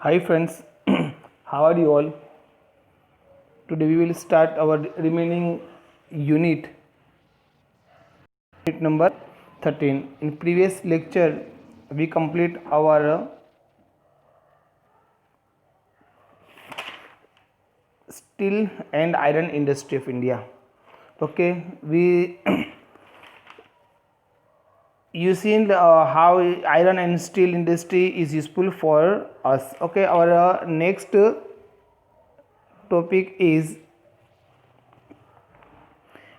Hi friends, how are you all? Today we will start our remaining unit number 13. In previous lecture, we complete our steel and iron industry of India. Okay, we you seen how iron and steel industry is useful for us. Okay, our next topic is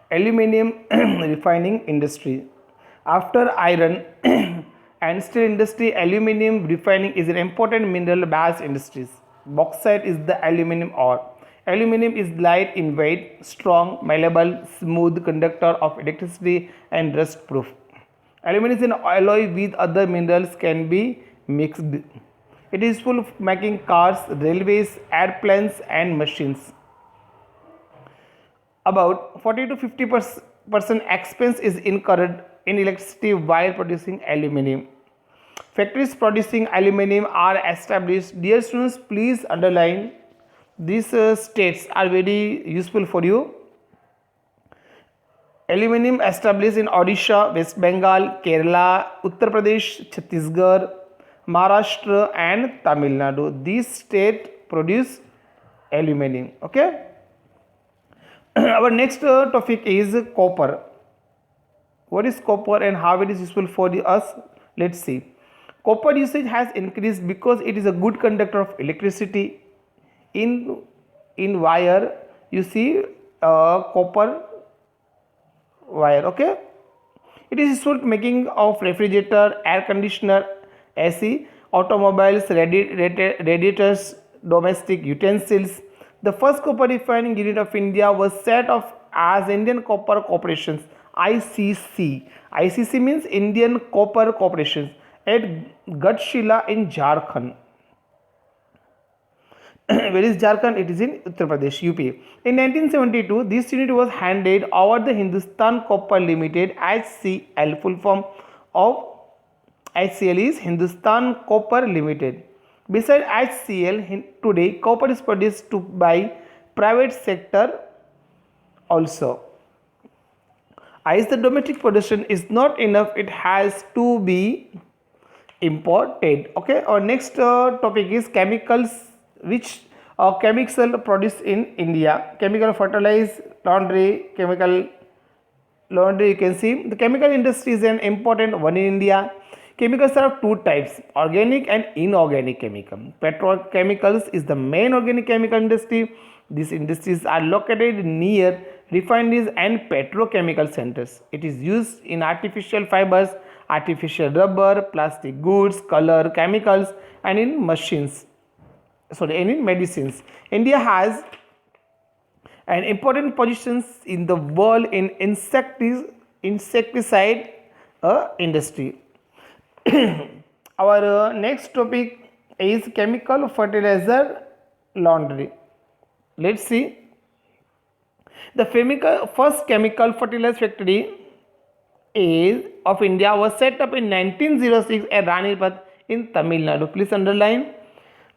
aluminum refining industry. After iron and steel industry, aluminum refining is an important mineral based industry. Bauxite is the aluminum ore. Aluminum is light in weight, strong, malleable, smooth conductor of electricity and rust proof. Aluminum is an alloy with other minerals can be mixed. It is useful for making cars, railways, airplanes and machines. About 40 to 50% expense is incurred in electricity while producing aluminum. Factories producing aluminum are established. Dear students, please underline these states are very useful for you. Aluminum established in Odisha, West Bengal, Kerala, Uttar Pradesh, Chhattisgarh, Maharashtra and Tamil Nadu. These states produce aluminum. Okay. Our next topic is copper. What is copper and how it is useful for us? Let's see. Copper usage has increased because it is a good conductor of electricity. In wire, you see copper wire. Okay, it is useful making of refrigerator, air conditioner, AC, automobiles, radiators, domestic utensils. The first copper refining unit of India was set up as Indian Copper Corporation (ICC). ICC means Indian Copper Corporation at Gatshila in Jharkhand. Where is Jharkhand? It is in Uttar Pradesh, UP. In 1972, this unit was handed over the Hindustan Copper Limited (HCL). Full form of HCL is Hindustan Copper Limited. Besides HCL, today copper is produced by private sector also. As the domestic production is not enough, it has to be imported. Okay, our next topic is chemicals, which chemical produced in India. Chemical fertilizer, chemical laundry. You can see the chemical industry is an important one in India. Chemicals are of two types, organic and inorganic chemical. Petrochemicals is the main organic chemical industry. These industries are located near refineries and petrochemical centers. It is used in artificial fibers, artificial rubber, plastic goods, color chemicals and in machines. And in medicines. India has an important positions in the world in insecticide industry. Our next topic is chemical fertilizer laundry. Let's see. The first chemical fertilizer factory of India was set up in 1906 at Ranipet in Tamil Nadu. Please underline.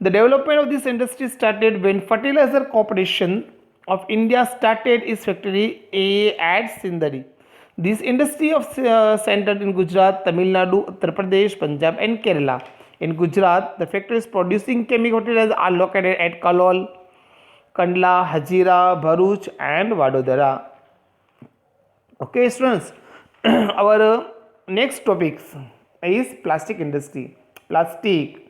The development of this industry started when Fertilizer Corporation of India started its factory at Sindri. This industry of centered in Gujarat, Tamil Nadu, Uttar Pradesh, Punjab and Kerala. In Gujarat, the factories producing chemical fertilizers are located at Kalol, Kandla, Hazira, Bharuch and Vadodara. Okay students, our next topics is plastic industry. Plastic,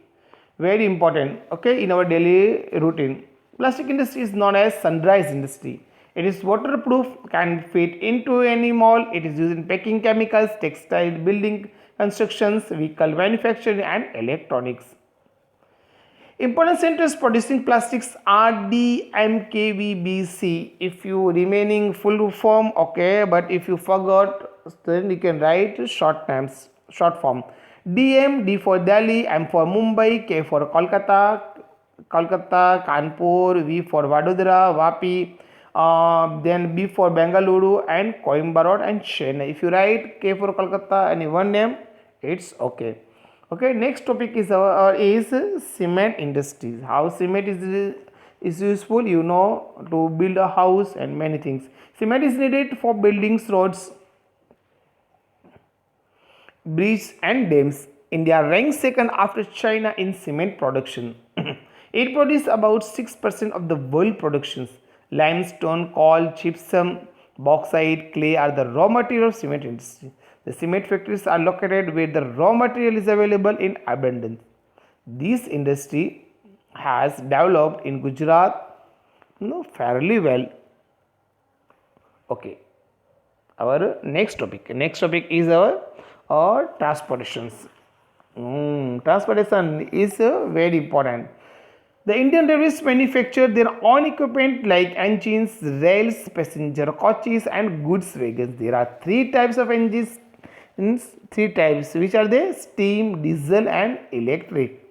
very important, okay, in our daily routine. Plastic industry is known as sunrise industry. It is waterproof, can fit into any mold. It is used in packing chemicals, textile, building constructions, vehicle manufacturing and electronics. Important centers producing plastics are DMKVBC. If you remaining full form, okay, but if you forgot, then you can write short form. DM, D for Delhi, M for Mumbai, K for Kolkata, Kanpur, V for Vadodara, Vapi, then B for Bengaluru and Coimbatore and Chennai. If you write K for Kolkata and one name, it's okay. Okay, next topic is cement industries. How cement is useful, you know, to build a house and many things. Cement is needed for buildings, roads, bridges and dams. India ranks second after China in cement production. It produces about 6% of the world productions. Limestone, coal, gypsum, bauxite, clay are the raw material of cement industry. The cement factories are located where the raw material is available in abundance. This industry has developed in Gujarat, fairly well. Okay, our next topic. Next topic is our transportations. Transportation is very important. The Indian Railways manufacture their own equipment like engines, rails, passenger coaches, and goods wagons. There are three types of engines. Three types, which are they? Steam, diesel, and electric.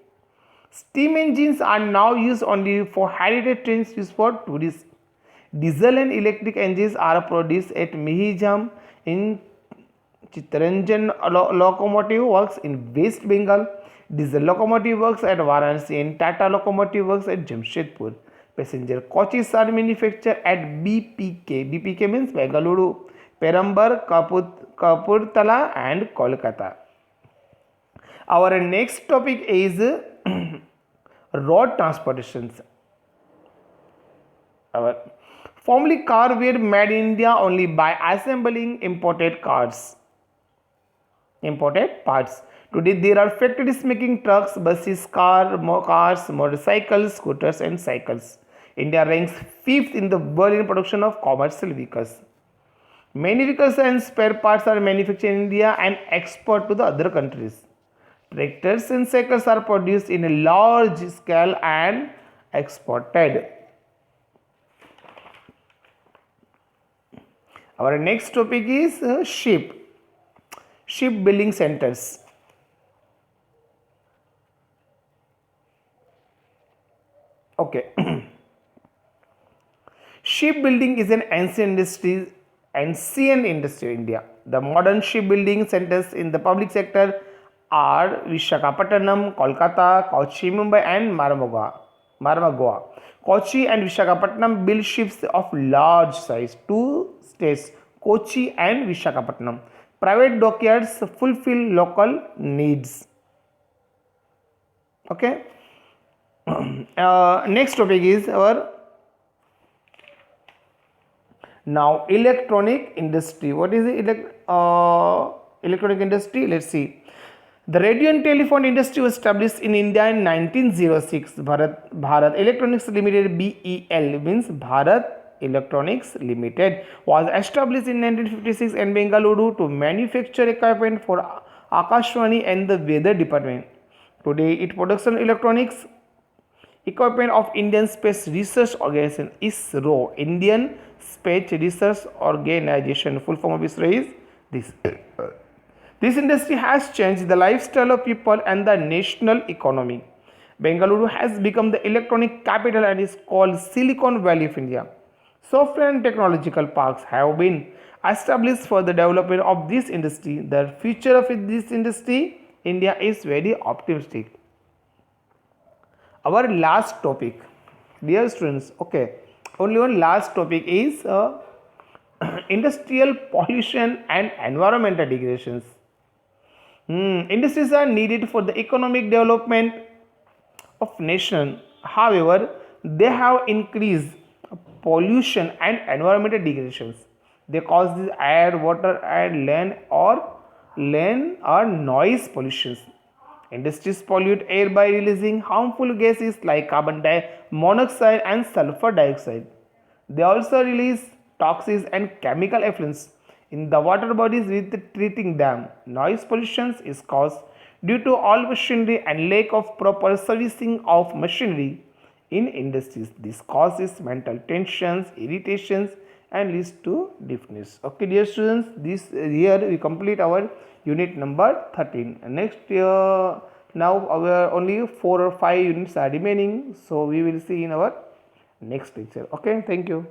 Steam engines are now used only for heritage trains used for tourists. Diesel and electric engines are produced at Mihijam in Chittaranjan Locomotive Works in West Bengal. Diesel locomotive works at Varanasi and Tata locomotive works at Jamshedpur. Passenger coaches are manufactured at BPK. BPK means Bengaluru, Perambar, Kapurthala and Kolkata. Our next topic is road transportations. Our formerly car were made in India only by assembling imported parts. Today there are factories making trucks, buses, cars, motorcycles, scooters and cycles. India ranks 5th in the world in production of commercial vehicles. Many vehicles and spare parts are manufactured in India and exported to the other countries. Tractors and cycles are produced in a large scale and exported. Our next topic is shipbuilding centers. Okay. Shipbuilding is an ancient industry in India. The modern shipbuilding centers in the public sector are Visakhapatnam, Kolkata, Kochi, Mumbai, and Marmagua. Kochi and Visakhapatnam build ships of large size. Two states, Kochi and Visakhapatnam. Private dockyards fulfill local needs. Okay. Next topic is our now electronic industry. What is electronic industry? Let's see. The radio and telephone industry was established in India in 1906. Bharat Electronics Limited (BEL) means Bharat Electronics Limited was established in 1956 in Bengaluru to manufacture equipment for Akashvani and the Weather Department. Today, it production electronics equipment of Indian Space Research Organization (ISRO). Indian Space Research Organization, full form of ISRO is this. This industry has changed the lifestyle of people and the national economy. Bengaluru has become the electronic capital and is called Silicon Valley of India. Software and technological parks have been established for the development of this industry. The future of this industry, India is very optimistic. Our last topic, dear students, okay, only one last topic is industrial pollution and environmental degradations. Industries are needed for the economic development of nation. However, they have increased pollution and environmental degradations. They cause the air, water, and land or noise pollutions. Industries pollute air by releasing harmful gases like carbon monoxide and sulfur dioxide. They also release toxins and chemical effluents in the water bodies with treating them. Noise pollution is caused due to all machinery and lack of proper servicing of machinery in industries. This causes mental tensions, irritations and leads to deafness. Okay, dear students, this here we complete our unit number 13. Next year, now our only 4 or 5 units are remaining. So we will see in our next lecture. Okay, thank you.